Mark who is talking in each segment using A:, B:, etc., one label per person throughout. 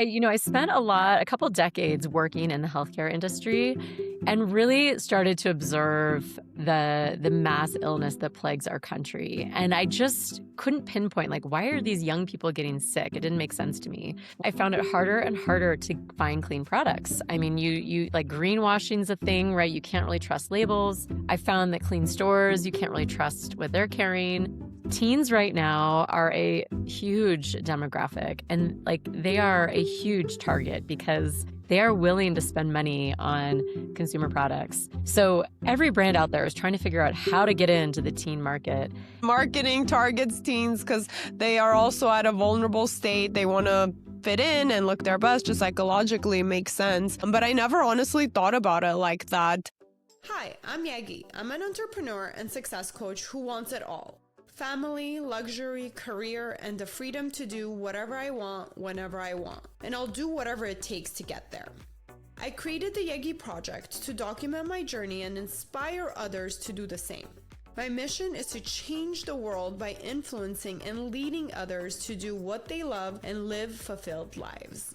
A: I spent a couple decades working in the healthcare industry and really started to observe the mass illness that plagues our country. And I just couldn't pinpoint, like, why are these young people getting sick? It didn't make sense to me. I found it harder and harder to find clean products. I mean, you like greenwashing's a thing, right? You can't really trust labels. I found that clean stores, you can't really trust what they're carrying. Teens right now are a huge demographic, and like they are a huge target because they are willing to spend money on consumer products. So every brand out there is trying to figure out how to get into the teen market.
B: Marketing targets teens because they are also at a vulnerable state. They want to fit in and look their best, just psychologically makes sense. But I never honestly thought about it like that.
C: Hi, I'm Yegi. I'm an entrepreneur and success coach who wants it all. Family, luxury, career, and the freedom to do whatever I want, whenever I want. And I'll do whatever it takes to get there. I created the Yegi Project to document my journey and inspire others to do the same. My mission is to change the world by influencing and leading others to do what they love and live fulfilled lives.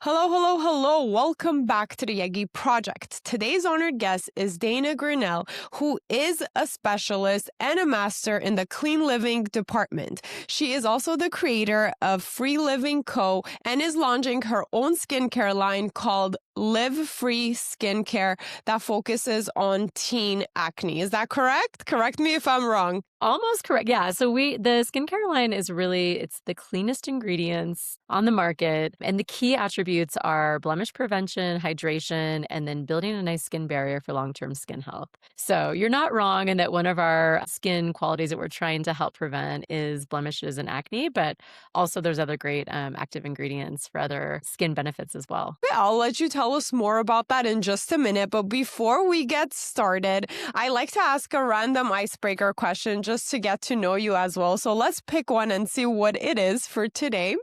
B: Hello, hello, hello. Welcome back to the Yegi Project. Today's honored guest is Dana Grinnell, who is a specialist and a master in the clean living department. She is also the creator of Free Living Co. and is launching her own skincare line called Live Free Skincare that focuses on teen acne. Is that correct? Correct me if I'm wrong.
A: Almost correct. Yeah. So the skincare line is it's the cleanest ingredients on the market. And the key attributes are blemish prevention, hydration, and then building a nice skin barrier for long-term skin health. So you're not wrong in that one of our skin qualities that we're trying to help prevent is blemishes and acne, but also there's other great active ingredients for other skin benefits as well.
B: Yeah, I'll let you tell us more about that in just a minute. But before we get started, I like to ask a random icebreaker question just to get to know you as well. So let's pick one and see what it is for today.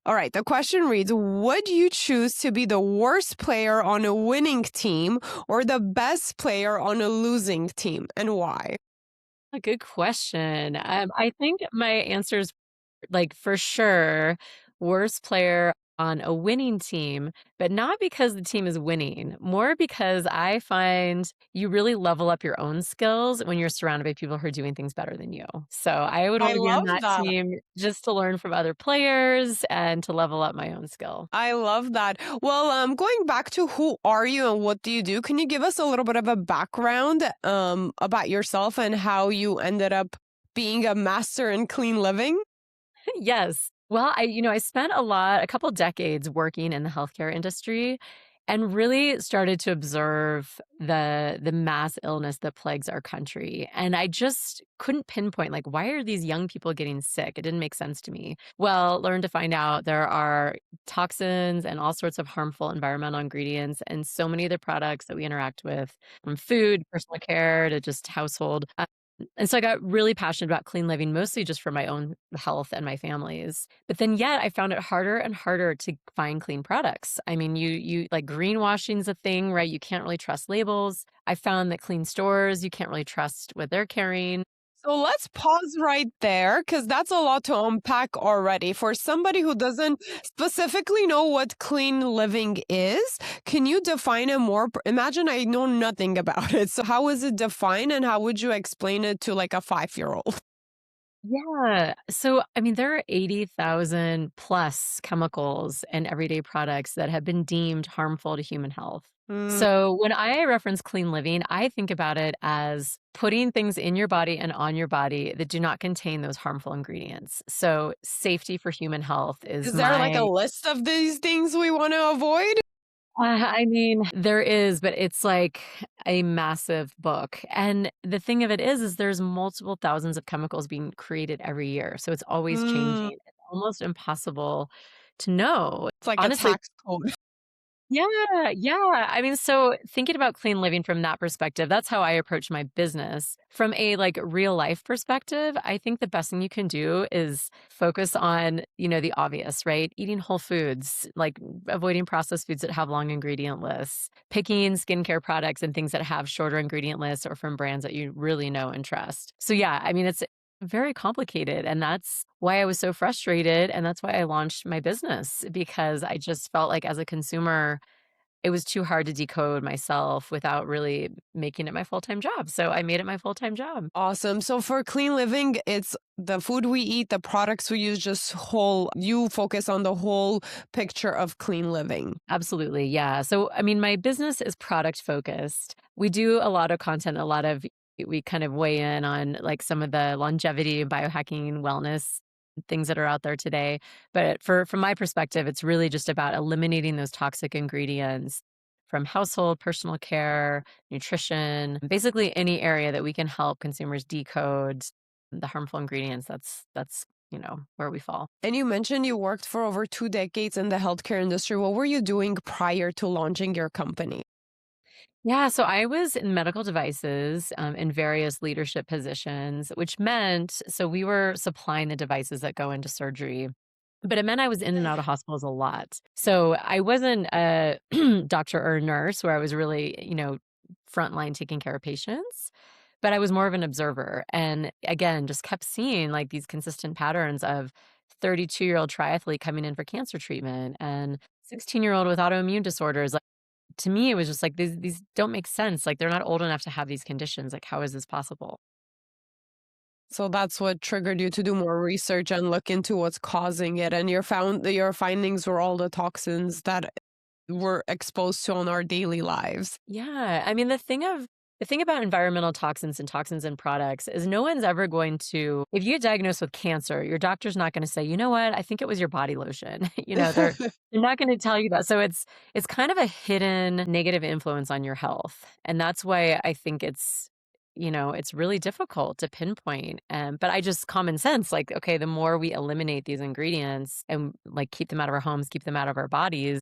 B: All right, the question reads, would you choose to be the worst player on a winning team or the best player on a losing team, and why?
A: A good question. I think my answer is like for sure worst player on a winning team, but not because the team is winning, more because I find you really level up your own skills when you're surrounded by people who are doing things better than you. So I would
B: I
A: want to be on
B: love
A: that
B: that.
A: team just to learn from other players and to level up my own skill.
B: I love that. Well, going back to who are you and what do you do? Can you give us a little bit of a background about yourself and how you ended up being a master in clean living?
A: Yes. Well, I spent a couple decades working in the healthcare industry and really started to observe the mass illness that plagues our country. And I just couldn't pinpoint, like, why are these young people getting sick? It didn't make sense to me. Well, learned to find out there are toxins and all sorts of harmful environmental ingredients and so many of the products that we interact with, from food, personal care to just household. And so I got really passionate about clean living, mostly just for my own health and my family's. But then yet I found it harder and harder to find clean products. I mean, you like greenwashing's a thing, right? You can't really trust labels. I found that clean stores, you can't really trust what they're carrying.
B: So let's pause right there because that's a lot to unpack already. For somebody who doesn't specifically know what clean living is, can you define it more? Imagine I know nothing about it. So how is it defined and how would you explain it to like a 5-year-old?
A: Yeah. So, I mean, there are 80,000 plus chemicals and everyday products that have been deemed harmful to human health.
B: Mm,
A: So, when I reference clean living, I think about it as putting things in your body and on your body that do not contain those harmful ingredients. So, safety for human health is
B: is there like a
A: my
B: list of these things we want to avoid?
A: I mean, there is, but it's like a massive book. And the thing of it is there's multiple thousands of chemicals being created every year. So it's always
B: Mm,
A: changing. It's almost impossible to know.
B: it's like a
A: Honestly,
B: tax code.
A: yeah, yeah. I mean, so thinking about clean living from that perspective, that's how I approach my business. From a like real life perspective, I think the best thing you can do is focus on, the obvious, right? Eating whole foods, like avoiding processed foods that have long ingredient lists, picking skincare products and things that have shorter ingredient lists or from brands that you really know and trust. So yeah, I mean, it's very complicated. And that's why I was so frustrated. And that's why I launched my business because I just felt like as a consumer, it was too hard to decode myself without really making it my full-time job. So I made it my full-time job.
B: Awesome. So for clean living, it's the food we eat, the products we use, just whole, you focus on the whole picture of clean living.
A: Absolutely. Yeah. So, I mean, my business is product focused. We do a lot of content, a lot of, we kind of weigh in on like some of the longevity, biohacking, wellness things that are out there today. But from my perspective, it's really just about eliminating those toxic ingredients from household, personal care, nutrition, basically any area that we can help consumers decode the harmful ingredients. That's where we fall.
B: And you mentioned you worked for over 2 decades in the healthcare industry. What were you doing prior to launching your company?
A: Yeah, so I was in medical devices in various leadership positions, which meant so we were supplying the devices that go into surgery. But it meant I was in and out of hospitals a lot. So I wasn't a doctor or a nurse where I was really, frontline taking care of patients, but I was more of an observer. And again, just kept seeing like these consistent patterns of 32-year-old triathlete coming in for cancer treatment and 16-year-old with autoimmune disorders. To me, it was just like these don't make sense. Like they're not old enough to have these conditions. Like, how is this possible?
B: So that's what triggered you to do more research and look into what's causing it. And your findings were all the toxins that we're exposed to on our daily lives.
A: Yeah. I mean, the thing about environmental toxins and products is no one's ever going to, if you get diagnosed with cancer, your doctor's not going to say, you know what, I think it was your body lotion. They're not going to tell you that. So it's kind of a hidden negative influence on your health. And that's why I think it's really difficult to pinpoint. But I just common sense, like, okay, the more we eliminate these ingredients and like keep them out of our homes, keep them out of our bodies,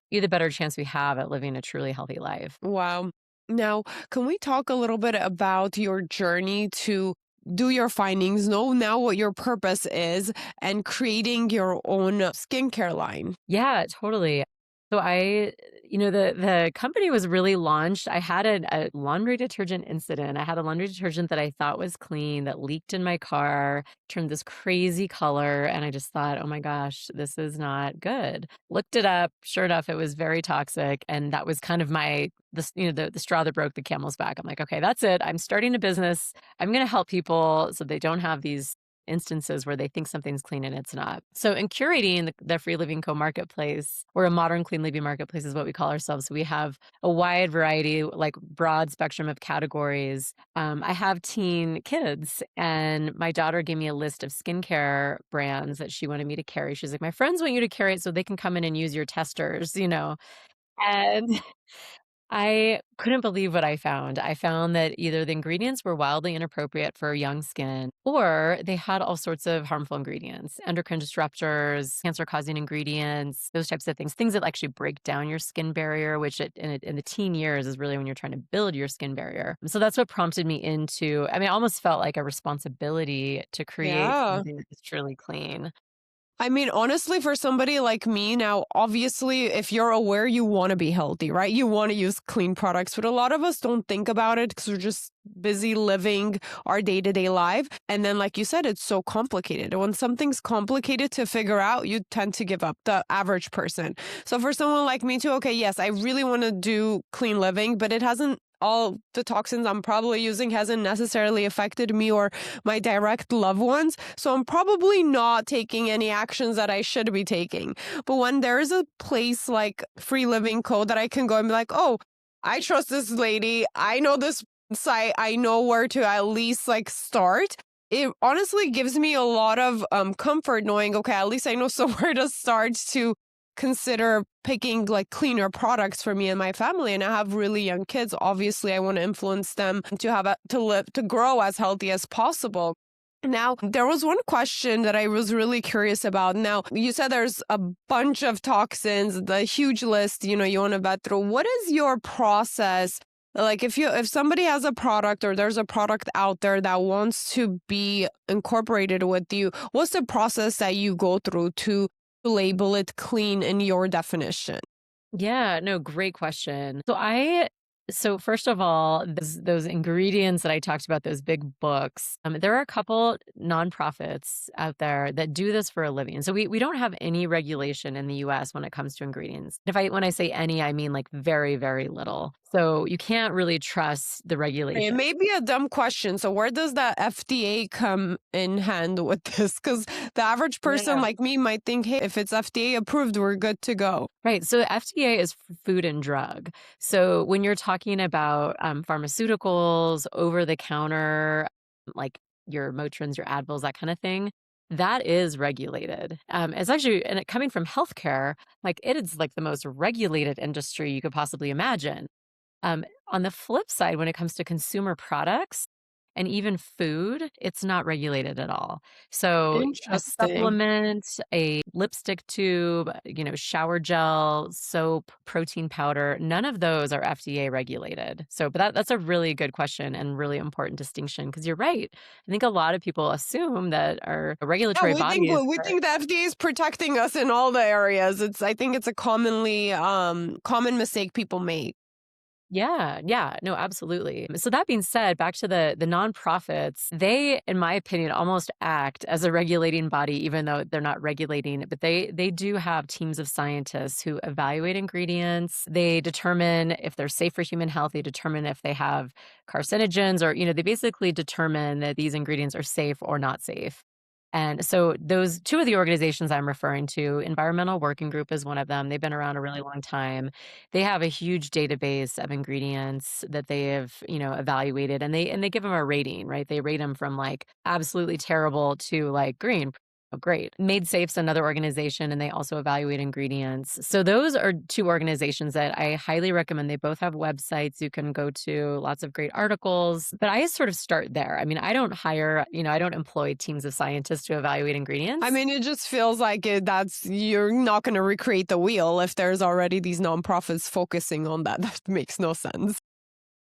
A: the better chance we have at living a truly healthy life.
B: Wow. Now, can we talk a little bit about your journey to do your findings, know now what your purpose is, and creating your own skincare line?
A: Yeah, totally. So the company was really launched. I had a laundry detergent incident. I had a laundry detergent that I thought was clean that leaked in my car, turned this crazy color, and I just thought, oh my gosh, this is not good. Looked it up. Sure enough, it was very toxic, and that was kind of the straw that broke the camel's back. I'm like, okay, that's it. I'm starting a business. I'm going to help people so they don't have these instances where they think something's clean and it's not. So in curating the Free Living Co marketplace, or a modern clean living marketplace is what we call ourselves. So we have a wide variety, like broad spectrum of categories. I have teen kids, and my daughter gave me a list of skincare brands that she wanted me to carry. She's like, my friends want you to carry it so they can come in and use your testers. And I couldn't believe what I found. I found that either the ingredients were wildly inappropriate for young skin, or they had all sorts of harmful ingredients, endocrine disruptors, cancer-causing ingredients, those types of things that actually break down your skin barrier, which in the teen years is really when you're trying to build your skin barrier. So that's what prompted me into, I mean, I almost felt like a responsibility to create
B: Yeah.
A: something that was truly clean.
B: I mean, honestly, for somebody like me now, obviously, if you're aware, you want to be healthy, right? You want to use clean products, but a lot of us don't think about it because we're just busy living our day to day life. And then, like you said, it's so complicated. And when something's complicated to figure out, you tend to give up, the average person. So for someone like me, too, okay, yes, I really want to do clean living, but it hasn't all the toxins I'm probably using hasn't necessarily affected me or my direct loved ones. So I'm probably not taking any actions that I should be taking. But when there is a place like Free Living Co that I can go and be like, oh, I trust this lady. I know this site. I know where to at least like start. It honestly gives me a lot of comfort knowing, okay, at least I know somewhere to start to consider picking like cleaner products for me and my family. And I have really young kids. Obviously, I want to influence them to grow as healthy as possible. Now, there was one question that I was really curious about. Now, you said there's a bunch of toxins, the huge list, you want to vet through. What is your process? Like if somebody has a product or there's a product out there that wants to be incorporated with you, what's the process that you go through to label it clean in your definition?
A: Yeah, no, great question. So I So first of all, those ingredients that I talked about, those big books, there are a couple nonprofits out there that do this for a living. So we don't have any regulation in the US when it comes to ingredients. If I when I say any, I mean like very, very little. So you can't really trust the
B: It
A: regulation.
B: may be a dumb question. So where does the FDA come in hand with this? Because the average person
A: Yeah.
B: like me might think, hey, if it's FDA approved, we're good to go.
A: Right. So FDA is food and drug. So when you're talking about pharmaceuticals, over the counter, like your Motrins, your Advils, that kind of thing, that is regulated. It's actually, and coming from healthcare, like it is like the most regulated industry you could possibly imagine. On the flip side, when it comes to consumer products and even food, it's not regulated at all. So a
B: Interesting.
A: supplement, a lipstick tube, shower gel, soap, protein powder, none of those are FDA regulated. So, but that's a really good question and really important distinction because you're right. I think a lot of people assume that our
B: Yeah,
A: regulatory
B: we think
A: bodies
B: we
A: are.
B: think the FDA is protecting us in all the areas. I think it's a commonly common mistake people make.
A: Yeah, yeah, no, absolutely. So that being said, back to the nonprofits, they, in my opinion, almost act as a regulating body, even though they're not regulating. But they do have teams of scientists who evaluate ingredients. They determine if they're safe for human health. They determine if they have carcinogens, or they basically determine that these ingredients are safe or not safe. And so those two of the organizations I'm referring to, Environmental Working Group is one of them. They've been around a really long time. They have a huge database of ingredients that they have, evaluated, and they give them a rating, right? They rate them from like absolutely terrible to like green. Oh, great. Made Safe's another organization, and they also evaluate ingredients. So those are two organizations that I highly recommend. They both have websites you can go to, lots of great articles. But I sort of start there. I mean, I don't hire, I don't employ teams of scientists to evaluate
B: I
A: ingredients.
B: mean, it just feels like that's you're not going to recreate the wheel if there's already these nonprofits focusing on that. That makes no sense.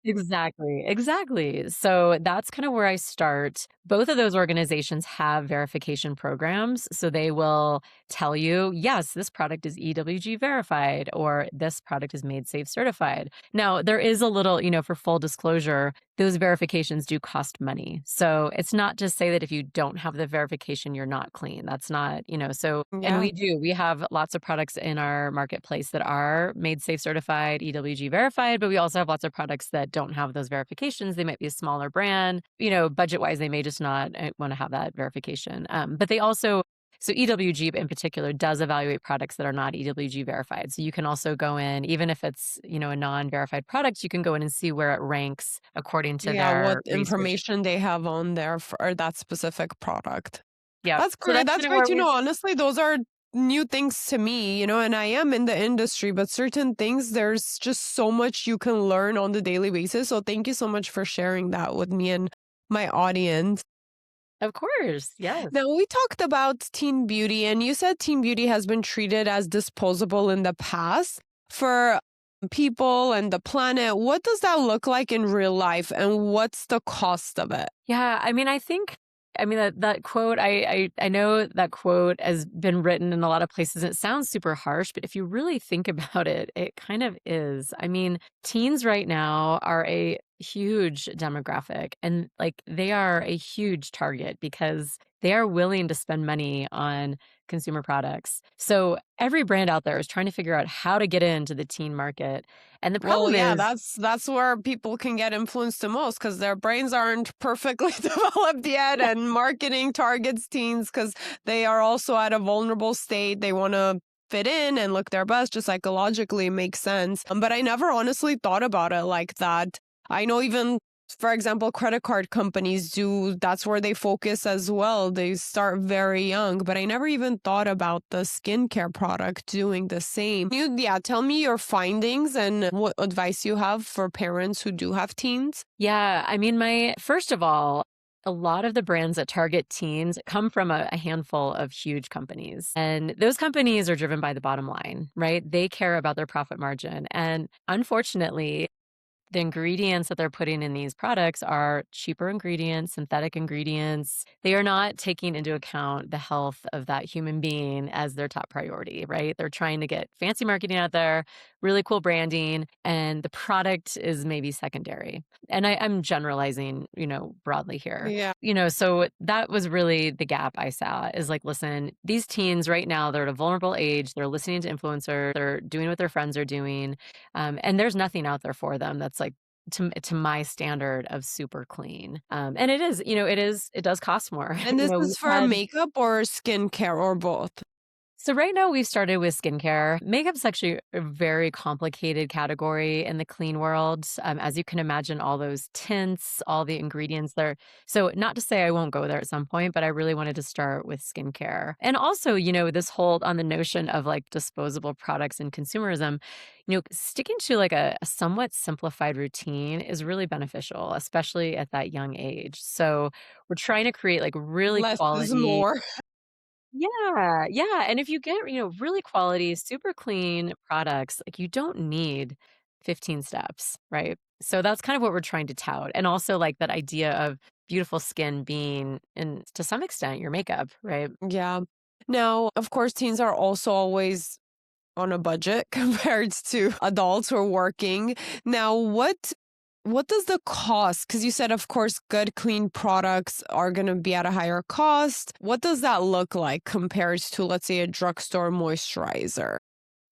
A: Exactly, exactly. So that's kind of where I start. Both of those organizations have verification programs. So they will tell you, yes, this product is EWG verified or this product is made safe certified. Now, there is a little, for full disclosure, those verifications do cost money. So it's not just say that if you don't have the verification, you're not clean. That's not, so, and
B: Yeah.
A: we have lots of products in our marketplace that are made safe certified, EWG verified, but we also have lots of products that don't have those verifications. They might be a smaller brand, budget wise, they may just not want to have that verification. But they also, so EWG in particular does evaluate products that are not EWG verified. So you can also go in, even if it's, a non-verified product, you can go in and see where it ranks according to
B: Yeah, what
A: their research.
B: information they have on there for that specific product.
A: Yeah.
B: That's
A: So
B: great.
A: that's
B: That's
A: kind of
B: great
A: where
B: to
A: we.
B: know. Honestly, those are new things to me, and I am in the industry, but certain things, there's just so much you can learn on the daily basis. So thank you so much for sharing that with me and my audience.
A: Of course. Yes.
B: Now, we talked about teen beauty, and you said teen beauty has been treated as disposable in the past. For people and the planet, what does that look like in real life, and what's the cost of it?
A: Yeah, I mean that quote, I know that quote has been written in a lot of places, and it sounds super harsh, but if you really think about it, it kind of is. I mean, teens right now are a huge demographic, and like they are a huge target because they are willing to spend money on consumer products. So every brand out there is trying to figure out how to get into the teen market. And the
B: Well,
A: problem
B: yeah,
A: is.
B: that's where people can get influenced the most because their brains aren't perfectly developed yet, and marketing targets teens because they are also at a vulnerable state. They want to fit in and look their best, just psychologically makes sense. But I never honestly thought about it like that. I know even, for example, credit card companies do, that's where they focus as well. They start very young, but I never even thought about the skincare product doing the same. Yeah, tell me your findings and what advice you have for parents who do have teens.
A: Yeah, I mean, first of all, a lot of the brands that target teens come from a handful of huge companies. And those companies are driven by the bottom line, right? They care about their profit margin. And unfortunately, the ingredients that they're putting in these products are cheaper ingredients, synthetic ingredients. They are not taking into account the health of that human being as their top priority, right? They're trying to get fancy marketing out there really cool branding, and the product is maybe secondary. And I'm generalizing, broadly here.
B: Yeah.
A: So that was really the gap I saw is like, listen, these teens right now, they're at a vulnerable age. They're listening to influencers. They're doing what their friends are doing. And there's nothing out there for them that's like, to my standard of super clean. And it is, it does cost more.
B: And this
A: We've
B: is for
A: had
B: makeup or skincare or both?
A: so right now we've started with skincare. Makeup's actually a very complicated category in the clean world. As you can imagine, all those tints, all the ingredients there. So not to say I won't go there at some point, but I really wanted to start with skincare. And also, this hold on the notion of like disposable products and consumerism, sticking to like a somewhat simplified routine is really beneficial, especially at that young age. So we're trying to create like really
B: Less is
A: quality.
B: more.
A: Yeah, yeah, and if you get, really quality, super clean products, like, you don't need 15 steps, right? So that's kind of what we're trying to tout, and also, like, that idea of beautiful skin being and to some extent, your makeup, right?
B: Yeah. Now, of course, teens are also always on a budget compared to adults who are working. Now, what does the cost? Because you said, of course, good, clean products are going to be at a higher cost. What does that look like compared to, let's say, a drugstore moisturizer?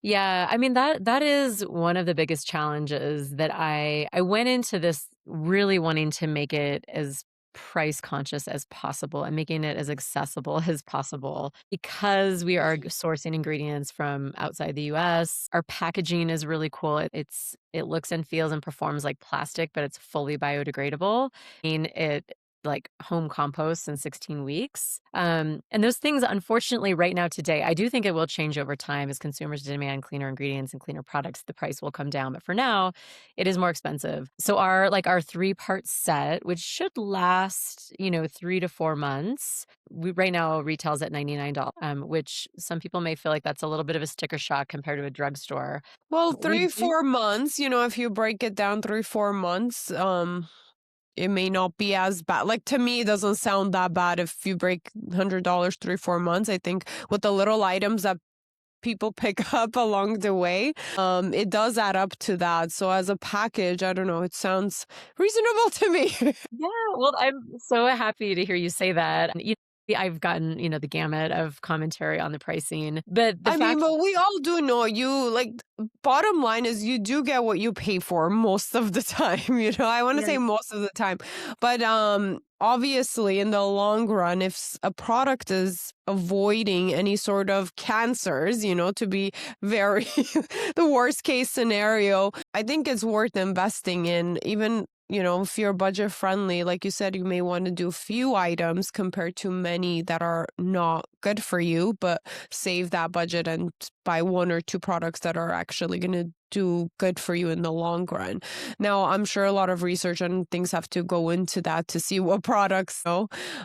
A: Yeah, I mean, that is one of the biggest challenges that I went into this really wanting to make it as price conscious as possible and making it as accessible as possible because we are sourcing ingredients from outside the US. Our packaging is really cool. It looks and feels and performs like plastic, but it's fully biodegradable. It like home compost in 16 weeks. And those things, unfortunately, right now today, I do think it will change over time as consumers demand cleaner ingredients and cleaner products. The price will come down, but for now, it is more expensive. So our 3-part set, which should last 3 to 4 months, right now retails at $99, which some people may feel like that's a little bit of a sticker shock compared to a drugstore.
B: Well,
A: We
B: three,
A: do
B: 4 months, if you break it down 3, 4 months, it may not be as bad. Like to me, it doesn't sound that bad if you break $100 3, 4 months. I think with the little items that people pick up along the way, it does add up to that. So as a package, I don't know, it sounds reasonable to me.
A: Yeah, well, I'm so happy to hear you say that. And, I've gotten, the gamut of commentary on the pricing, but the
B: I mean,
A: fact
B: but we all do know bottom line is you do get what you pay for most of the time, I want to
A: Yeah.
B: say most of the time. But obviously in the long run, if a product is avoiding any sort of cancers, to be very the worst case scenario, I think it's worth investing in. Even if you're budget friendly, like you said, you may want to do few items compared to many that are not good for you, but save that budget and buy 1 or 2 products that are actually going to do good for you in the long run. Now, I'm sure a lot of research and things have to go into that to see what products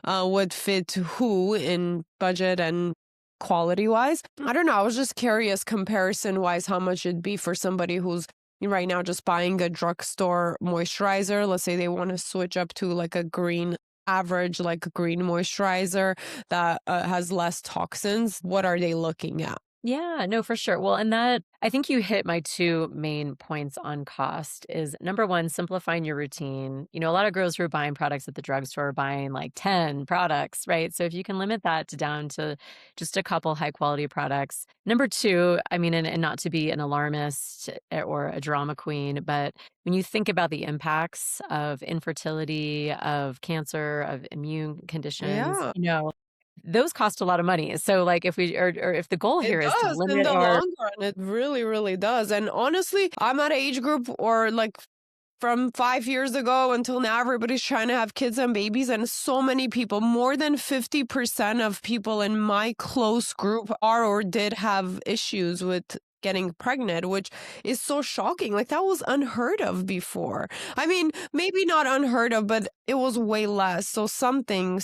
B: would fit who in budget and quality wise. I don't know. I was just curious comparison wise how much it'd be for somebody who's right now just buying a drugstore moisturizer. Let's say they want to switch up to like a green average, like a green moisturizer that has less toxins. What are they looking at?
A: Yeah, no, for sure. Well, and that I think you hit my two main points on cost is number one, simplifying your routine. A lot of girls who are buying products at the drugstore are buying like 10 products, right? So if you can limit that to down to just a couple high quality products. Number two, I mean, and not to be an alarmist or a drama queen, but when you think about the impacts of infertility, of cancer, of immune conditions,
B: Yeah.
A: those cost a lot of money. So, like, if we or if the goal
B: It
A: here is to
B: does in
A: limit
B: the
A: our
B: long run. It really, really does. And honestly, I'm at an age group or like from 5 years ago until now, everybody's trying to have kids and babies. And so many people, more than 50% of people in my close group are or did have issues with getting pregnant, which is so shocking. Like that was unheard of before. I mean, maybe not unheard of, but it was way less. So something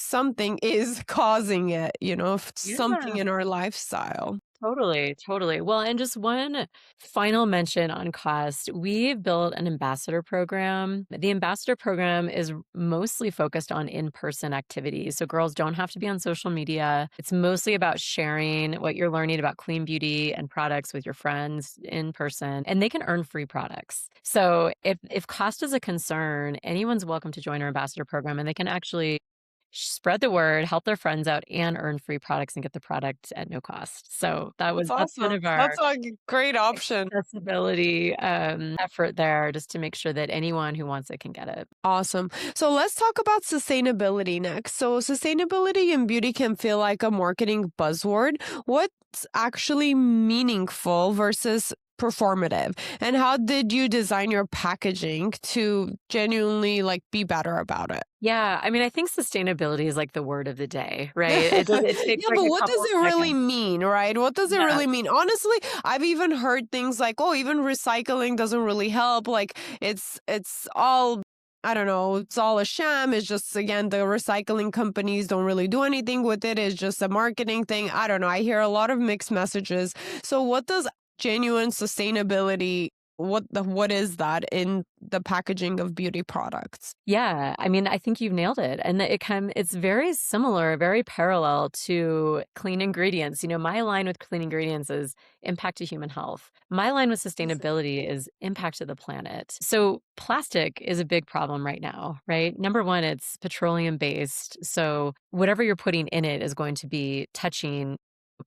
B: is causing it,
A: Yeah.
B: something in our lifestyle.
A: Totally, totally. Well, and just one final mention on cost. We've built an ambassador program. The ambassador program is mostly focused on in-person activities. So girls don't have to be on social media. It's mostly about sharing what you're learning about clean beauty and products with your friends in person, and they can earn free products. So if cost is a concern, anyone's welcome to join our ambassador program, and they can actually spread the word, help their friends out, and earn free products and get the product at no cost. So
B: That's
A: that's kind
B: awesome.
A: of
B: That's
A: our
B: a great option.
A: accessibility, effort there just to make sure that anyone who wants it can get it.
B: Awesome. So let's talk about sustainability next. So sustainability in beauty can feel like a marketing buzzword. What's actually meaningful versus performative? And how did you design your packaging to genuinely like be better about it?
A: Yeah, I mean, I think sustainability is like the word of the day, right? It takes
B: Yeah,
A: like
B: but
A: a
B: what does
A: couple of
B: it really
A: seconds.
B: mean, right? What does it
A: Yeah.
B: really mean? Honestly, I've even heard things like, "Oh, even recycling doesn't really help. Like it's all I don't know, it's all a sham. It's just again the recycling companies don't really do anything with it. It's just a marketing thing." I don't know. I hear a lot of mixed messages. So what does genuine sustainability what is that in the packaging of beauty products?
A: Yeah, I mean, I think you've nailed it. And it's very similar, very parallel to clean ingredients. My line with clean ingredients is impact to human health. My line with sustainability is impact to the planet. So plastic is a big problem right now, right? Number one, it's petroleum based. So whatever you're putting in it is going to be touching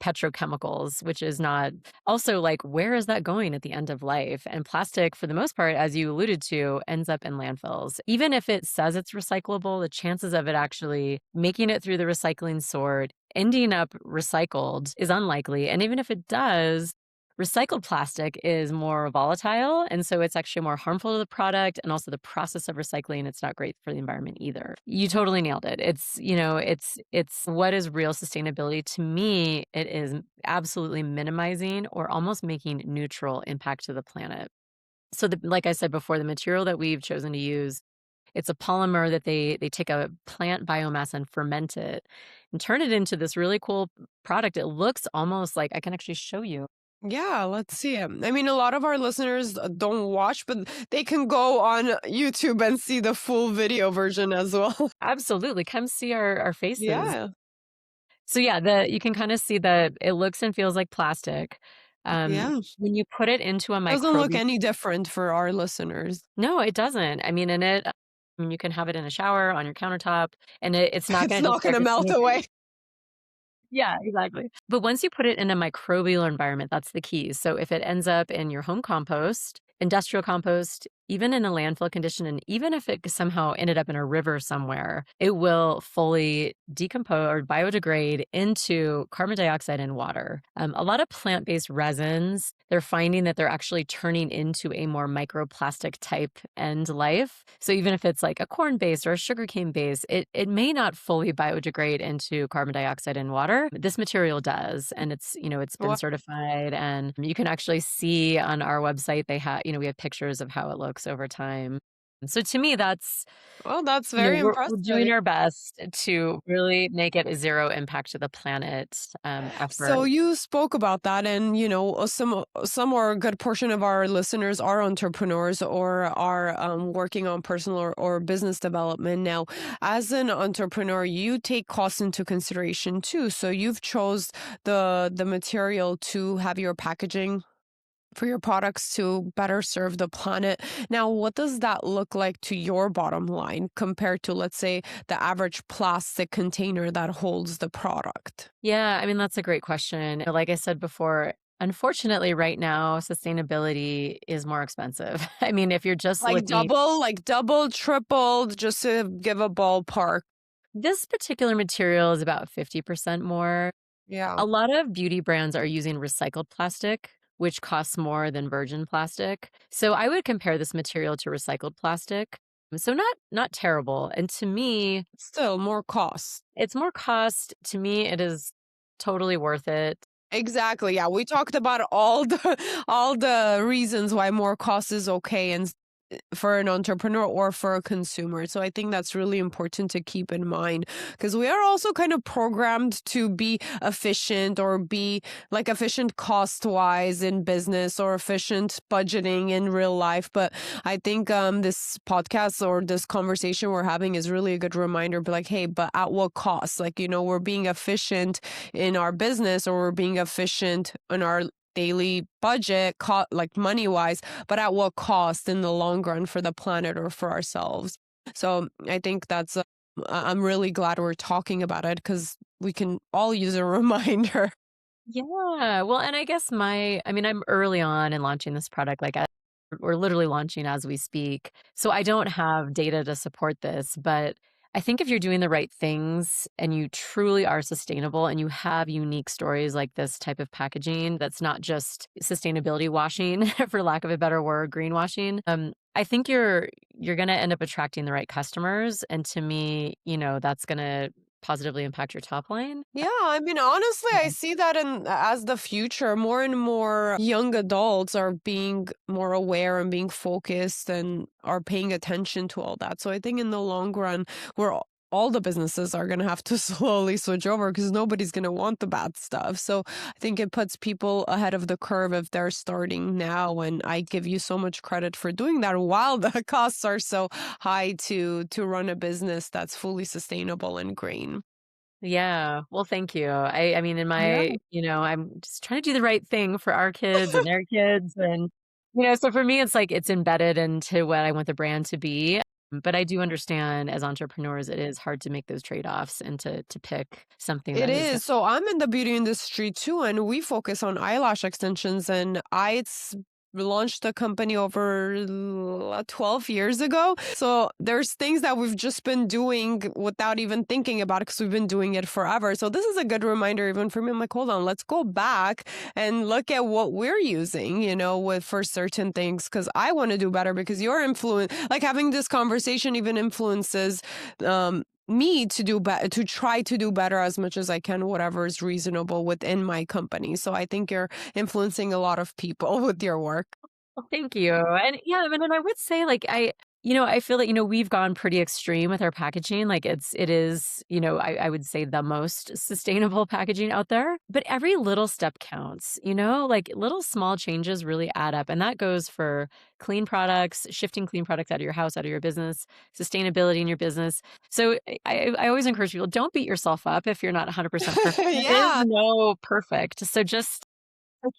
A: petrochemicals, which is not also like, where is that going at the end of life? And plastic, for the most part, as you alluded to, ends up in landfills. Even if it says it's recyclable, the chances of it actually making it through the recycling sort, ending up recycled is unlikely. And even if it does, recycled plastic is more volatile, and so it's actually more harmful to the product and also the process of recycling. It's not great for the environment either. You totally nailed it. It's what is real sustainability to me. It is absolutely minimizing or almost making neutral impact to the planet. So like I said before, the material that we've chosen to use, it's a polymer that they take a plant biomass and ferment it and turn it into this really cool product. It looks almost like I can actually show you.
B: Yeah, let's see it. I mean, a lot of our listeners don't watch, but they can go on YouTube and see the full video version as well.
A: Absolutely, come see our faces.
B: Yeah,
A: So, yeah, you can kinda see that it looks and feels like plastic.
B: yeah.
A: When you put it into a
B: Doesn't look
A: microbial.
B: any different for our listeners.
A: No, it doesn't. I mean, you can have it in a shower, on your countertop, and it's not
B: It's
A: gonna
B: not going
A: disturb
B: to
A: your
B: melt
A: sanitary.
B: away.
A: Yeah, exactly. But once you put it in a microbial environment, that's the key. So if it ends up in your home compost, industrial compost, even in a landfill condition, and even if it somehow ended up in a river somewhere, it will fully decompose or biodegrade into carbon dioxide and water. A lot of plant-based resins, they're finding that they're actually turning into a more microplastic type end life. So even if it's like a corn base or a sugarcane base, it may not fully biodegrade into carbon dioxide and water. This material does, and it's been
B: Well,
A: certified, and you can actually see on our website we have pictures of how it looks over time. So to me, that's
B: well, that's very
A: we're doing
B: impressive.
A: our best to really make it a zero impact to the planet effort.
B: So you spoke about that, and some or a good portion of our listeners are entrepreneurs or are working on personal or business development. Now, as an entrepreneur, you take costs into consideration too. So you've chose the material to have your packaging for your products to better serve the planet. Now, what does that look like to your bottom line compared to, let's say, the average plastic container that holds the product?
A: Yeah, I mean, that's a great question. Like I said before, unfortunately, right now, sustainability is more expensive. I mean, if you're just looking,
B: Like double, triple, just to give a ballpark.
A: this particular material is about 50% more.
B: Yeah.
A: A lot of beauty brands are using recycled plastic, which costs more than virgin plastic. So I would compare this material to recycled plastic. So not terrible. And to me,
B: Still more costs.
A: it's more cost. To me, it is totally worth it.
B: Exactly. Yeah. We talked about all the all the reasons why more cost is okay and for an entrepreneur or for a consumer. So I think that's really important to keep in mind because we are also kind of programmed to be efficient or be like efficient cost wise in business or efficient budgeting in real life. But I think this podcast or this conversation we're having is really a good reminder. Be like, hey, but at what cost? Like, we're being efficient in our business or we're being efficient in our daily budget, like money wise, but at what cost in the long run for the planet or for ourselves? So I think that's, I'm really glad we're talking about it because we can all use a reminder.
A: Yeah, well, and I guess I'm early on in launching this product, like, we're literally launching as we speak, so I don't have data to support this, but I think if you're doing the right things and you truly are sustainable and you have unique stories like this type of packaging that's not just sustainability washing, for lack of a better word, greenwashing, I think you're gonna end up attracting the right customers, and to me, that's gonna positively impact your top line.
B: Yeah, I mean, honestly, I see that in as the future, more and more young adults are being more aware and being focused and are paying attention to all that. So I think in the long run, all the businesses are going to have to slowly switch over because nobody's going to want the bad stuff. So I think it puts people ahead of the curve if they're starting now. And I give you so much credit for doing that while the costs are so high to run a business that's fully sustainable and green.
A: Yeah. Well, thank you. I mean,
B: Yeah.
A: I'm just trying to do the right thing for our kids and their kids. And, so for me, it's like it's embedded into what I want the brand to be. But I do understand as entrepreneurs, it is hard to make those trade-offs and to pick something
B: It
A: that is
B: is. So I'm in the beauty industry too, and we focus on eyelash extensions. And launched a company over 12 years ago. So there's things that we've just been doing without even thinking about it because we've been doing it forever. So this is a good reminder even for me. I'm like, hold on, let's go back and look at what we're using, with for certain things because I want to do better because your influence, like having this conversation even influences me to do better, to try to do better as much as I can, whatever is reasonable within my company. So I think you're influencing a lot of people with your work.
A: well, thank you. And yeah, I mean, and I would say like I feel that, we've gone pretty extreme with our packaging. Like it is, I would say the most sustainable packaging out there. But every little step counts, like little small changes really add up. And that goes for clean products, shifting clean products out of your house, out of your business, sustainability in your business. So I always encourage people, don't beat yourself up if you're not 100% perfect. There is
B: Yeah.
A: no perfect. So just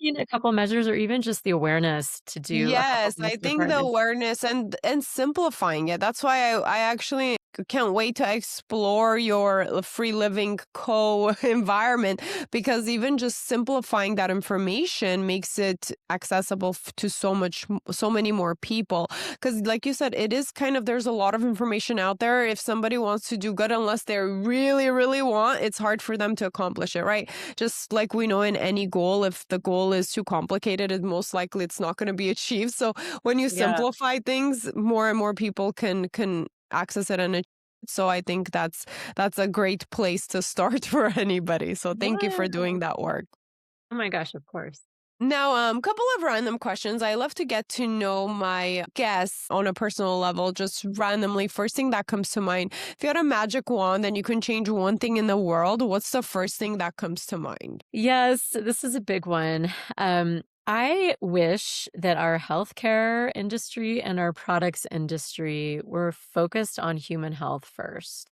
A: taking a couple measures or even just the awareness to do a couple
B: Yes,
A: things
B: I think the
A: different.
B: awareness and simplifying it. That's why I actually can't wait to explore your free living co environment because even just simplifying that information makes it accessible to so many more people. Because like you said, it is kind of there's a lot of information out there. If somebody wants to do good, unless they really, really want, it's hard for them to accomplish it, right? Just like we know in any goal, if the goal is too complicated, it most likely it's not going to be achieved. So when you
A: Yeah.
B: simplify things, more and more people can access it and achieve it. So I think that's a great place to start for anybody. So thank you for
A: Yeah.
B: doing that work.
A: Oh my gosh, of course.
B: Now, couple of random questions. I love to get to know my guests on a personal level, just randomly. First thing that comes to mind. If you had a magic wand and you can change one thing in the world, what's the first thing that comes to mind?
A: Yes, this is a big one. I wish that our healthcare industry and our products industry were focused on human health first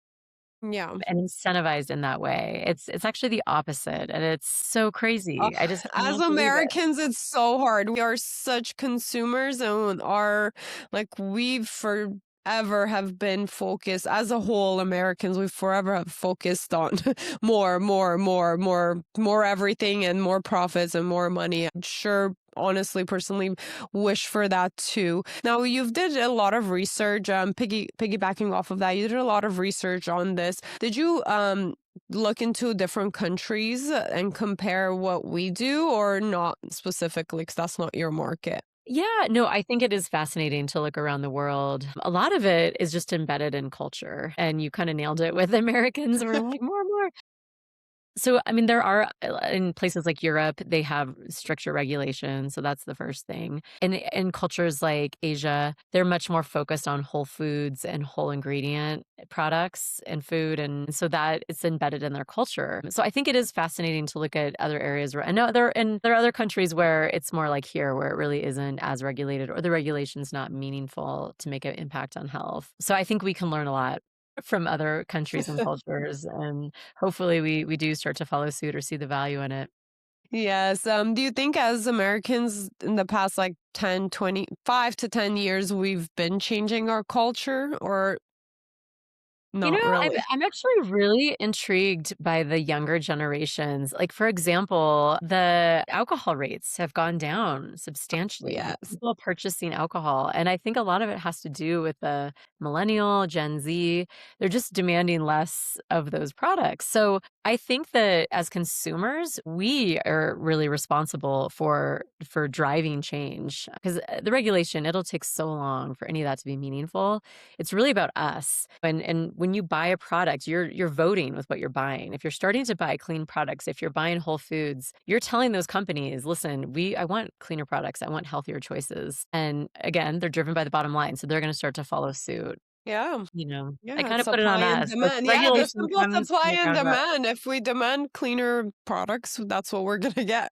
B: Yeah.
A: and incentivized in that way. It's actually the opposite, and it's so
B: Ugh,
A: crazy. I just
B: as
A: cannot believe it.
B: Americans, it's so hard. We are such consumers and are like we've forever have been focused as a whole, Americans, we forever have focused on more everything and more profits and more money. I'm sure honestly personally wish for that too. Now you've did a lot of research, piggybacking off of that, you did a lot of research on this. Did you look into different countries and compare what we do or not specifically because that's not your market?
A: Yeah, no, I think it is fascinating to look around the world. A lot of it is just embedded in culture, and you kinda nailed it with Americans. We're like, "More, more." So, I mean, there are in places like Europe, they have stricter regulations, so that's the first thing. And in cultures like Asia, they're much more focused on whole foods and whole ingredient products and food, and so that it's embedded in their culture. So I think it is fascinating to look at other areas where I know there are other countries where it's more like here, where it really isn't as regulated or the regulation's not meaningful to make an impact on health. So I think we can learn a lot from other countries and cultures, and hopefully we do start to follow suit or see the value in it.
B: Yes. Do you think as Americans in the past like 10, 25 to 10 years, we've been changing our culture or
A: You know,
B: not
A: I'm
B: really?
A: I'm actually really intrigued by the younger generations. Like, for example, the alcohol rates have gone down substantially.
B: Yes.
A: People purchasing alcohol, and I think a lot of it has to do with the millennial, Gen Z. They're just demanding less of those products. So, I think that as consumers, we are really responsible for driving change because the regulation, it'll take so long for any of that to be meaningful. It's really about us. And when you buy a product, you're voting with what you're buying. If you're starting to buy clean products, if you're buying whole foods, you're telling those companies, "Listen, we I want cleaner products. I want healthier choices." And again, they're driven by the bottom line, so they're going to start to follow suit.
B: Yeah.
A: I
B: Yeah.
A: kind
B: It's
A: of put it
B: supply
A: on
B: and
A: us. Like
B: demand. Yeah. The
A: regulation
B: simple
A: comes from
B: supply
A: the
B: and
A: ground up.
B: demand. If we demand cleaner products, that's what we're going to get.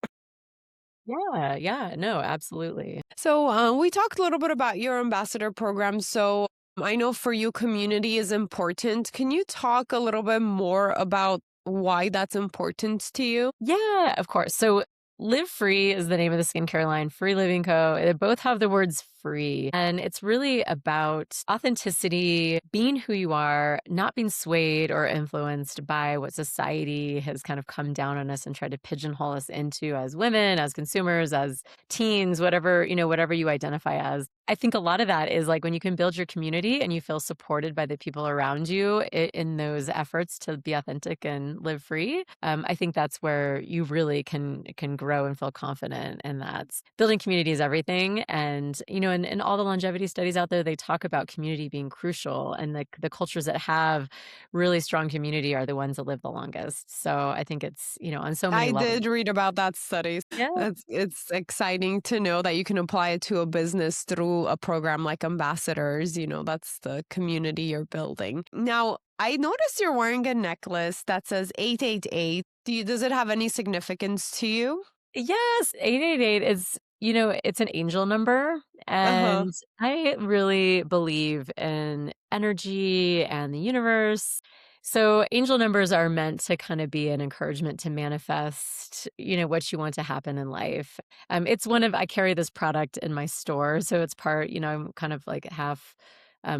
A: Yeah, yeah, no, absolutely.
B: So, we talked a little bit about your ambassador program. So, I know for you, community is important. Can you talk a little bit more about why that's important to you?
A: Yeah, of course. So Live Free is the name of the skincare line, Free Living Co. They both have the words free. And it's really about authenticity, being who you are, not being swayed or influenced by what society has kind of come down on us and tried to pigeonhole us into as women, as consumers, as teens, whatever you identify as. I think a lot of that is like when you can build your community and you feel supported by the people around you in those efforts to be authentic and live free. I think that's where you really can grow and feel confident, and that's building community is everything. And in all the longevity studies out there, they talk about community being crucial, and the cultures that have really strong community are the ones that live the longest. So I think it's on so many
B: I
A: levels.
B: did read about that studies.
A: Yeah.
B: It's exciting to know that you can apply it to a business through a program like ambassadors. That's the community you're building. Now, I noticed you're wearing a necklace that says 888. Does it have any significance to you?
A: Yes, 888 is, it's an angel number,
B: Uh-huh.
A: and I really believe in energy and the universe. So angel numbers are meant to kind of be an encouragement to manifest, what you want to happen in life. It's one of I carry this product in my store, so it's part, I'm kind of like half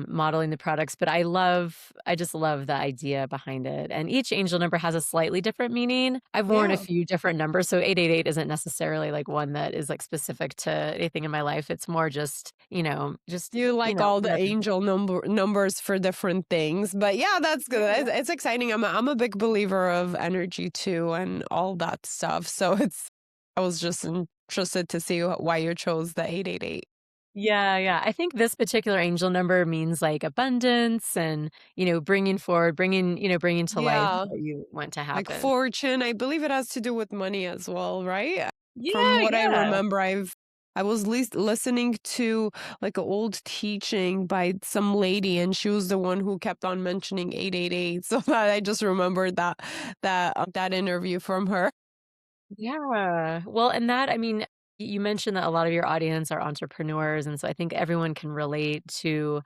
A: modeling the products, but I just love the idea behind it. And each angel number has a slightly different meaning. I've worn a
B: Yeah.
A: few different numbers, so 888 isn't necessarily like one that is like specific to anything in my life. It's more
B: You like all the
A: whatever.
B: angel numbers for different things. But yeah, that's good.
A: Yeah.
B: It's exciting. I'm a big believer of energy too and all that stuff. So I was just interested to see why you chose the 888.
A: Yeah, yeah. I think this particular angel number means like abundance and, bringing forward, bringing to life
B: Yeah.
A: what you want to
B: Like
A: happen.
B: fortune, I believe it has to do with money as well, right? From
A: Yeah,
B: what I
A: yeah.
B: remember, I was listening to like an old teaching by some lady, and she was the one who kept on mentioning 888. So that I just remembered that interview from her.
A: Yeah. Well, and that, I mean, you mentioned that a lot of your audience are entrepreneurs. And so I think everyone can relate to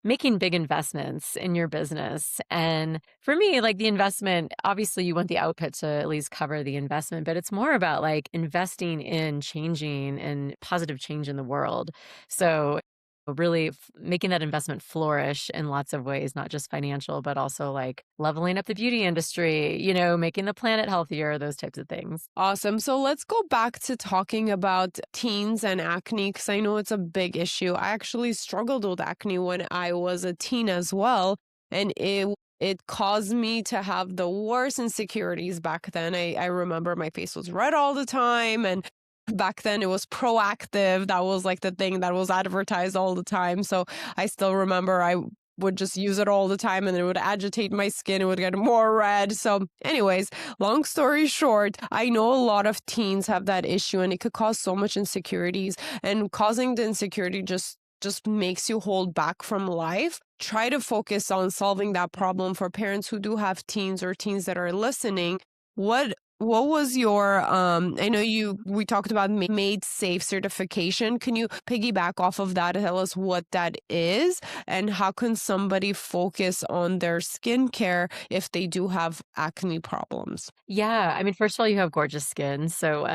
A: making big investments in your business. And for me, like the investment, obviously you want the output to at least cover the investment, but it's more about like investing in changing and positive change in the world. So really making that investment flourish in lots of ways, not just financial, but also like leveling up the beauty industry, making the planet healthier, those types of things.
B: Awesome. So let's go back to talking about teens and acne because I know it's a big issue. I actually struggled with acne when I was a teen as well, and it caused me to have the worst insecurities back then. I remember my face was red all the time, and back then it was proactive. That was like the thing that was advertised all the time. So I still remember I would just use it all the time and it would agitate my skin. It would get more red. So, anyways, long story short, I know a lot of teens have that issue and it could cause so much insecurities, and causing the insecurity just makes you hold back from life. Try to focus on solving that problem for parents who do have teens or teens that are listening. What was your I know we talked about made safe certification. Can you piggyback off of that and tell us what that is and how can somebody focus on their skincare if they do have acne problems?
A: Yeah, I mean, first of all, you have gorgeous skin, so,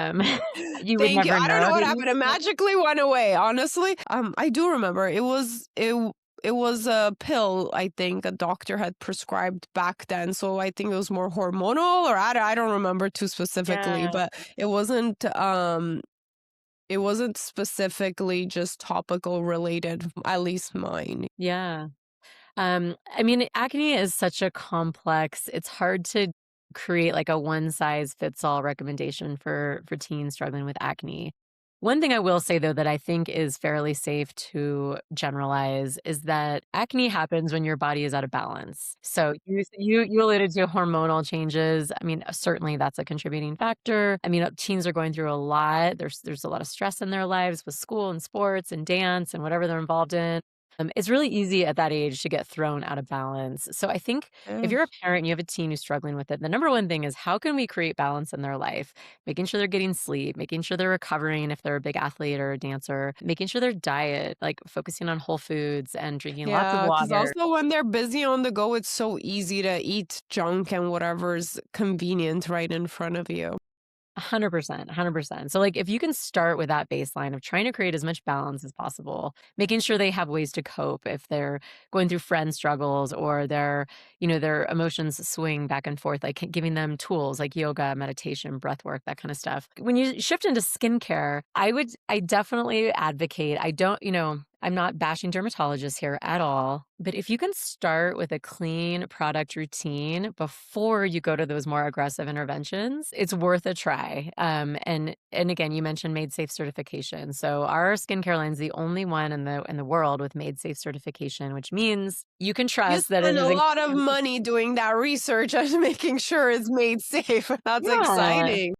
A: you would
B: Thank you.
A: never
B: I don't know
A: know
B: what
A: that you
B: happened. It magically went away, honestly. I do remember it was a pill, I think a doctor had prescribed back then. So I think it was more hormonal, or I don't remember too specifically,
A: Yeah,
B: but it wasn't specifically just topical related, at least mine.
A: yeah. I mean, acne is such a complex, it's hard to create like a one size fits all recommendation for teens struggling with acne. One thing I will say though that I think is fairly safe to generalize is that acne happens when your body is out of balance. So you alluded to hormonal changes. I mean, certainly that's a contributing factor. I mean, teens are going through a lot. There's a lot of stress in their lives with school and sports and dance and whatever they're involved in. It's really easy at that age to get thrown out of balance. So I think if
B: Eh,
A: you're a parent and you have a teen who's struggling with it, the number one thing is how can we create balance in their life? Making sure they're getting sleep, making sure they're recovering if they're a big athlete or a dancer, making sure their diet, like focusing on whole foods and drinking lots of
B: Yeah, because
A: water.
B: also when they're busy on the go, it's so easy to eat junk and whatever's convenient right in front of you.
A: 100%, 100%. So, like, if you can start with that baseline of trying to create as much balance as possible, making sure they have ways to cope if they're going through friend struggles or their emotions swing back and forth, like giving them tools like yoga, meditation, breath work, that kind of stuff. When you shift into skincare, I definitely advocate. I'm not bashing dermatologists here at all, but if you can start with a clean product routine before you go to those more aggressive interventions, it's worth a try. And again, you mentioned Made Safe certification. So our skincare line is the only one in the world with Made Safe certification, which means you can
B: You
A: trust that it
B: spend a
A: is.
B: lot of money doing that research and making sure it's made safe. That's
A: Yeah.
B: exciting.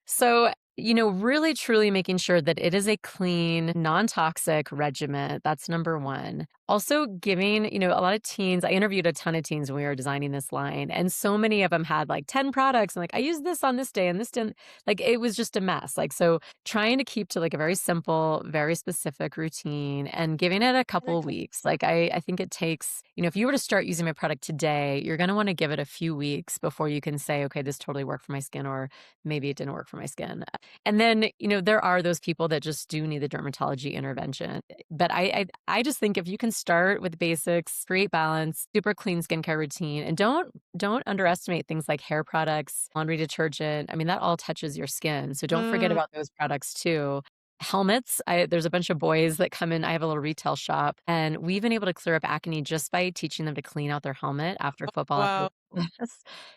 A: So, really truly making sure that it is a clean, non-toxic regimen. That's number one. Also giving, a lot of teens, I interviewed a ton of teens when we were designing this line, and so many of them had like 10 products and like, I used this on this day and this didn't, like, it was just a mess. Like, so trying to keep to like a very simple, very specific routine and giving it a couple of weeks. Like, I think it takes, if you were to start using my product today, you're going to want to give it a few weeks before you can say, okay, this totally worked for my skin, or maybe it didn't work for my skin. And then, there are those people that just do need the dermatology intervention. But I just think if you can start with basics, create balance, super clean skincare routine, and don't underestimate things like hair products, laundry detergent. I mean, that all touches your skin. So don't forget
B: Mm,
A: about those products too. Helmets. There's a bunch of boys that come in. I have a little retail shop, and we've been able to clear up acne just by teaching them to clean out their helmet after football, after
B: wow.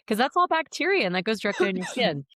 A: because that's all bacteria and that goes directly on your skin.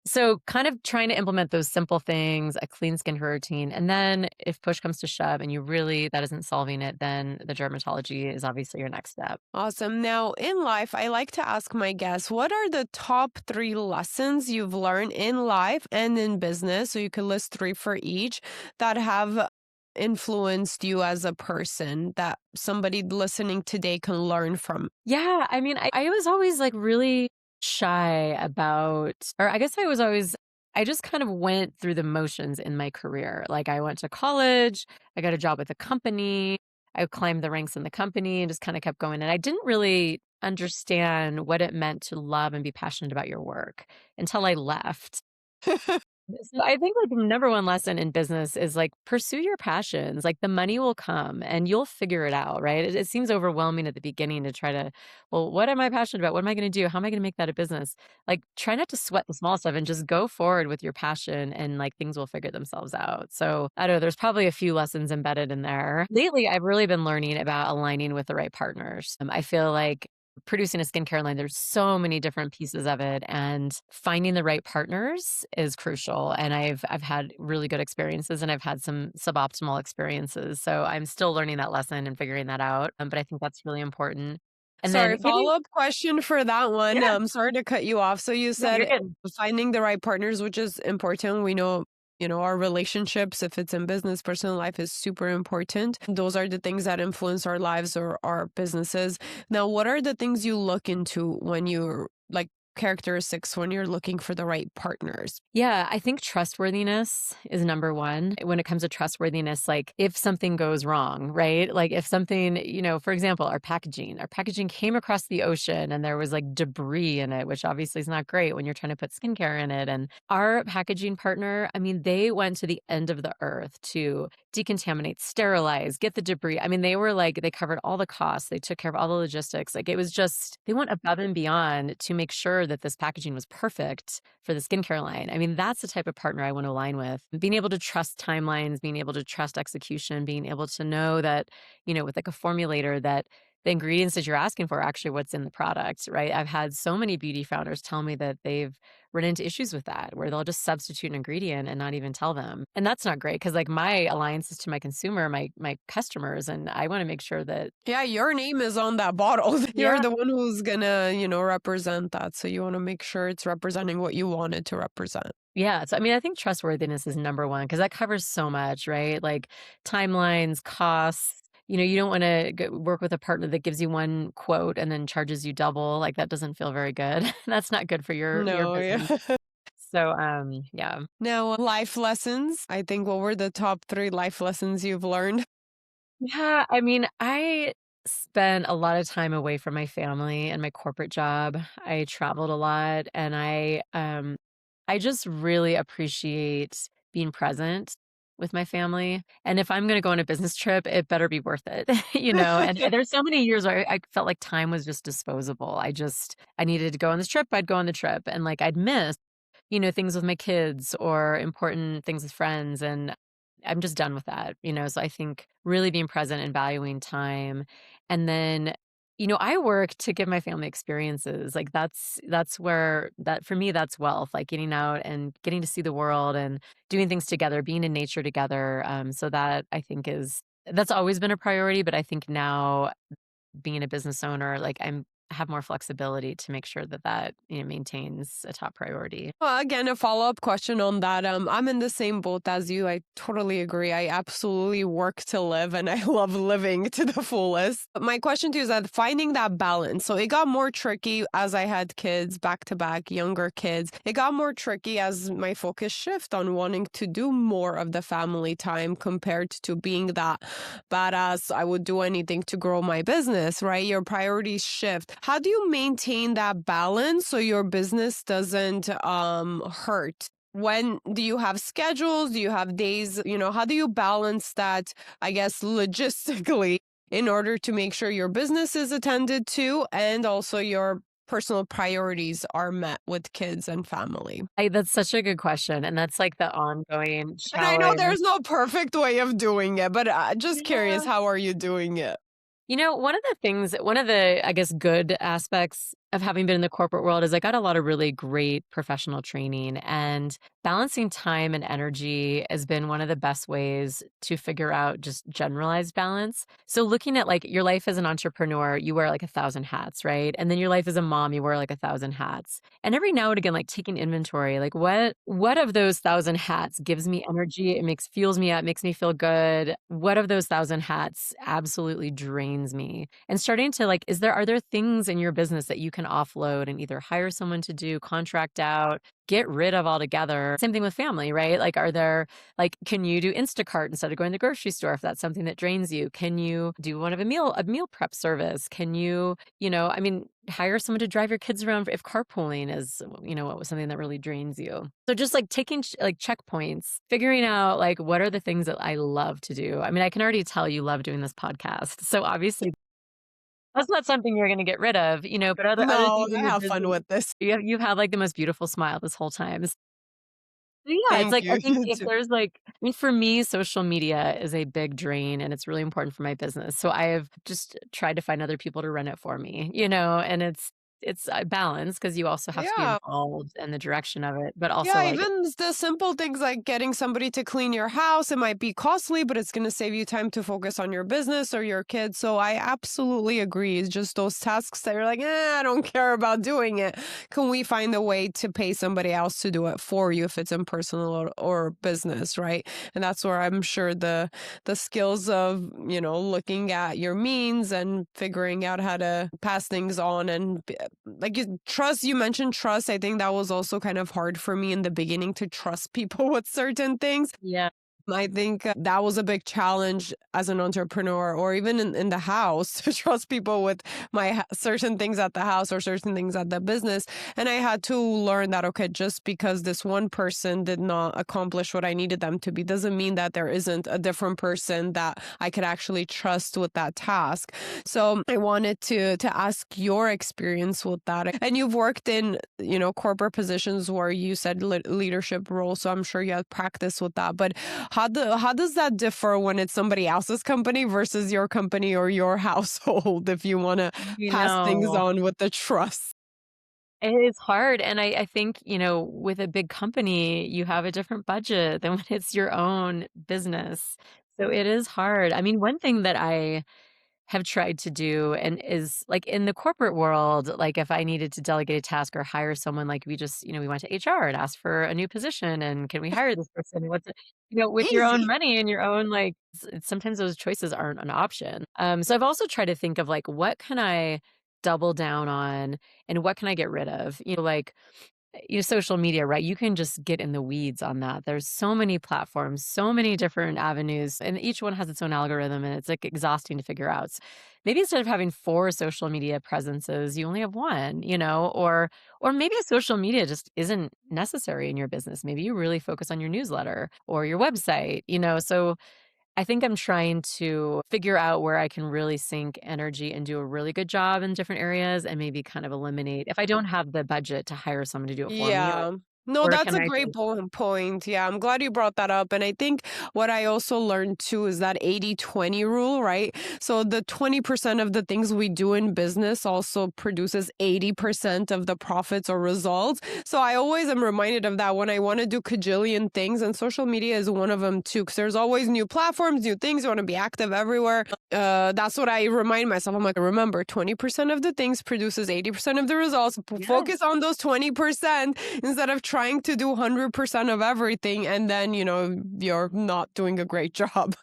A: So kind of trying to implement those simple things, a clean skin routine, and then if push comes to shove and that isn't solving it, then the dermatology is obviously your next step.
B: Awesome. Now, in life, I like to ask my guests, what are the top 3 lessons you've learned in life and in business? So you could list 3 for each that have influenced you as a person that somebody listening today can learn from.
A: Yeah, I mean, I was always like really shy about, or I guess I just kind of went through the motions in my career. Like I went to college, I got a job with a company, I climbed the ranks in the company and just kind of kept going. And I didn't really understand what it meant to love and be passionate about your work until I left. So I think like the number one lesson in business is like pursue your passions. Like the money will come and you'll figure it out, right? It seems overwhelming at the beginning to try to, well, what am I passionate about? What am I going to do? How am I going to make that a business? Like try not to sweat the small stuff and just go forward with your passion and like things will figure themselves out. So I don't know, there's probably a few lessons embedded in there. Lately, I've really been learning about aligning with the right partners. I feel like producing a skincare line, there's so many different pieces of it, and finding the right partners is crucial, and I've had really good experiences, and I've had some suboptimal experiences, so I'm still learning that lesson and figuring that out, but I think that's really important. And
B: Sorry,
A: then getting
B: follow-up question for that one.
A: Yeah,
B: Sorry to cut you off. So you
A: no, you're
B: said
A: good.
B: finding the right partners, which is important. We know, our relationships, if it's in business, personal life is super important. Those are the things that influence our lives or our businesses. Now, what are the things you look into when you're like characteristics when you're looking for the right partners?
A: Yeah, I think trustworthiness is number 1. When it comes to trustworthiness, like, if something goes wrong, right? Like, if something for example, our packaging came across the ocean and there was, like, debris in it, which obviously is not great when you're trying to put skincare in it, and our packaging partner, I mean, they went to the end of the earth to decontaminate, sterilize, get the debris. I mean, they were like they covered all the costs, they took care of all the logistics, like, it was just they went above and beyond to make sure that this packaging was perfect for the skincare line. I mean, that's the type of partner I want to align with. Being able to trust timelines, being able to trust execution, being able to know that, with like a formulator that the ingredients that you're asking for are actually what's in the product, right? I've had so many beauty founders tell me that they've run into issues with that, where they'll just substitute an ingredient and not even tell them. And that's not great because like my alliance is to my consumer, my customers, and I want to make sure that
B: Yeah, your name is on that bottle. You're
A: yeah,
B: the one who's gonna, represent that. So you want to make sure it's representing what you want it to represent.
A: yeah, so, I mean, I think trustworthiness is number 1 because that covers so much, right? Like, timelines, costs, you don't wanna work with a partner that gives you 1 quote and then charges you double, like, that doesn't feel very good. That's not good for your
B: No,
A: business.
B: yeah.
A: So, yeah.
B: Now, life lessons. I think what were the top 3 life lessons you've learned?
A: Yeah, I mean, I spent a lot of time away from my family and my corporate job. I traveled a lot, and I just really appreciate being present with my family, and if I'm gonna go on a business trip, it better be worth it, and there's so many years where I felt like time was just disposable. I needed to go on this trip, I'd go on the trip, and, like, I'd miss things with my kids or important things with friends, and I'm just done with that, so I think really being present and valuing time, and then, I work to give my family experiences, like, that's where that for me, that's wealth, like, getting out and getting to see the world and doing things together, being in nature together, so that I think that's always been a priority, but I think now being a business owner, like, have more flexibility to make sure that maintains a top priority.
B: Well, again, a follow-up question on that. I'm in the same boat as you. I totally agree. I absolutely work to live and I love living to the fullest. But my question to you is that finding that balance. So it got more tricky as I had kids back to back, younger kids. It got more tricky as my focus shift on wanting to do more of the family time compared to being that badass. I would do anything to grow my business, right? Your priorities shift. How do you maintain that balance so your business doesn't hurt? When do you have schedules? Do you have days? How do you balance that, I guess, logistically in order to make sure your business is attended to and also your personal priorities are met with kids and family?
A: That's such a good question, and that's, like, the ongoing
B: And I know
A: challenge.
B: there's no perfect way of doing it, but just curious,
A: Yeah.
B: how are you doing it?
A: One of the, I guess, good aspects of having been in the corporate world is I got a lot of really great professional training, and balancing time and energy has been one of the best ways to figure out just generalized balance. So looking at like your life as an entrepreneur, you wear like 1,000 hats, right? And then your life as a mom, you wear like 1,000 hats. And every now and again, like taking inventory, like what of those 1,000 hats gives me energy? It fuels me up, makes me feel good. What of those 1,000 hats absolutely drains me? And starting to like, are there things in your business that you can offload and either hire someone to do, contract out, get rid of altogether? Same thing with family, right? Like, can you do Instacart instead of going to the grocery store if that's something that drains you? Can you do one of a meal prep service? Can you, I mean, hire someone to drive your kids around if carpooling is, what was something that really drains you. So just like taking like checkpoints, figuring out like what are the things that I love to do. I mean, I can already tell you love doing this podcast. So obviously that's not something you're gonna get rid of, but other
B: No,
A: things in
B: I
A: your
B: have fun
A: business,
B: with this.
A: you've had, like, the most beautiful smile this whole time. Yeah, it's
B: Thank
A: like, I
B: you.
A: think
B: You
A: if
B: too.
A: there's like I mean, for me, social media is a big drain and it's really important for my business. So I have just tried to find other people to run it for me, and it's a balance because you also have to be
B: Yeah.
A: involved in the direction of it, but also
B: Yeah,
A: like
B: even the simple things like getting somebody to clean your house, it might be costly, but it's going to save you time to focus on your business or your kids. So I absolutely agree. It's just those tasks that you're like, I don't care about doing it. Can we find a way to pay somebody else to do it for you if it's in personal or business, right? And that's where I'm sure the skills of, looking at your means and figuring out how to pass things on like you mentioned trust. I think that was also kind of hard for me in the beginning to trust people with certain things.
A: yeah.
B: I think that was a big challenge as an entrepreneur or even in the house to trust people with certain things at the house or certain things at the business. And I had to learn that, okay, just because this one person did not accomplish what I needed them to be doesn't mean that there isn't a different person that I could actually trust with that task. So I wanted to ask your experience with that. And you've worked in, corporate positions where you said leadership roles, so I'm sure you had practice with that. But how does that differ when it's somebody else's company versus your company or your household if you want to
A: You
B: pass things
A: know,
B: on with the trust?
A: it is hard, and I think, with a big company, you have a different budget than when it's your own business. So it is hard. I mean, one thing that I have tried to do and is like in the corporate world, like if I needed to delegate a task or hire someone, like we just, we went to HR and asked for a new position and can we hire this person? What's it, with your own
B: Easy.
A: money and your own like sometimes those choices aren't an option. So I've also tried to think of like what can I double down on and what can I get rid of? Like social media, right? You can just get in the weeds on that. There's so many platforms, so many different avenues, and each one has its own algorithm, and it's like exhausting to figure out. Maybe instead of having four social media presences, you only have one, or maybe social media just isn't necessary in your business. Maybe you really focus on your newsletter or your website, So I think I'm trying to figure out where I can really sink energy and do a really good job in different areas and maybe kind of eliminate if I don't have the budget to hire someone to do it for me, like,
B: Yeah. No,
A: where
B: that's
A: can
B: a
A: I
B: great
A: just
B: point. Yeah, I'm glad you brought that up. And I think what I also learned too is that 80/20 rule, right? So the 20% of the things we do in business also produces 80% of the profits or results. So I always am reminded of that when I want to do cajillion things, and social media is one of them too, because there's always new platforms, new things. You want to be active everywhere. That's what I remind myself. I'm like, remember, 20% of the things produces 80% of the results.
A: Yes,
B: Focus on those 20% instead of trying to do 100% of everything. And then, you're not doing a great job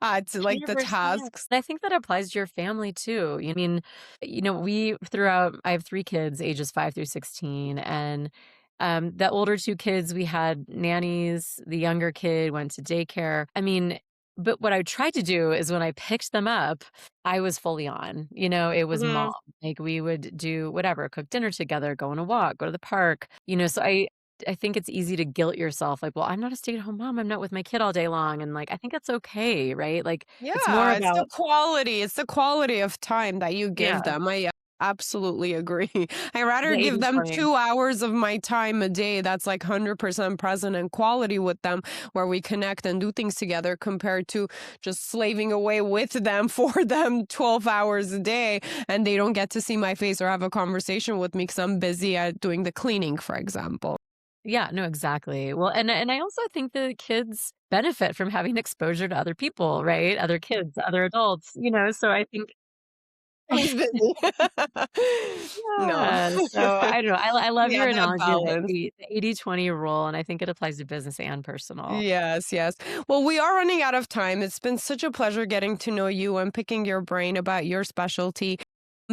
B: at like the
A: 100%.
B: tasks.
A: I think that applies to your family too. I mean, we throughout I have 3 kids, ages 5 through 16, and, the older 2 kids, we had nannies, the younger kid went to daycare. I mean, but what I tried to do is when I picked them up, I was fully on, it was mom.
B: Mhm.
A: Like, we would do whatever, cook dinner together, go on a walk, go to the park, so I think it's easy to guilt yourself, like, "Well, I'm not a stay-at-home mom, I'm not with my kid all day long," and, like, I think that's okay, right? Like, it's more
B: Yeah, it's the
A: about
B: quality. It's the quality of time that you give
A: yeah,
B: them. I absolutely agree. I rather
A: the
B: give them
A: 80/20.
B: 2 hours of my time a day that's like 100% present and quality with them, where we connect and do things together, compared to just slaving away with them for them 12 hours a day, and they don't get to see my face or have a conversation with me because I'm busy at doing the cleaning, for example.
A: Yeah, no, exactly. Well, and I also think the kids benefit from having exposure to other people, right? Other kids, other adults, so I think
B: Always busy. No.
A: yeah, so I don't know, I love
B: Yeah,
A: your
B: that
A: analogy of
B: balance.
A: the 80/20 rule, and I think it applies to business and personal.
B: Yes, yes. Well, we are running out of time. It's been such a pleasure getting to know you and picking your brain about your specialty.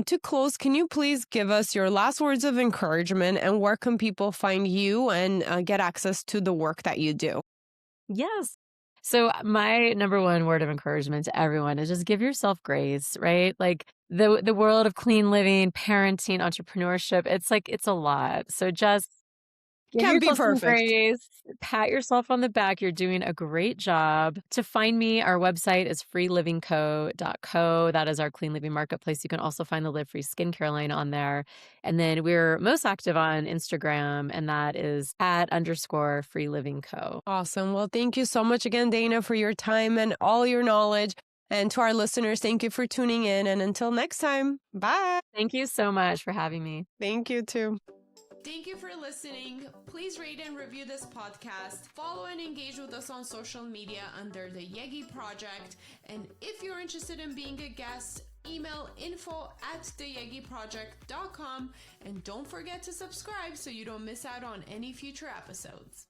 B: To close, can you please give us your last words of encouragement, and where can people find you and get access to the work that you do?
A: Yes. So my number one word of encouragement to everyone is just give yourself grace, right? Like the world of clean living, parenting, entrepreneurship, it's like it's a lot. So just Give
B: Can't be
A: yourself some
B: perfect.
A: grace, pat yourself on the back, you're doing a great job. To find me, our website is freelivingco.co. That is our clean living marketplace. You can also find the Live Free Skincare line on there. And then we're most active on Instagram, and that is @_freelivingco.
B: Awesome. Well, thank you so much again, Dana, for your time and all your knowledge. And to our listeners, thank you for tuning in. And until next time, bye.
A: Thank you so much for having me.
B: Thank you too.
C: Thank you for listening. Please rate and review this podcast. Follow and engage with us on social media under the Yegi Project. And if you're interested in being a guest, email info@theyegiproject.com. And don't forget to subscribe so you don't miss out on any future episodes.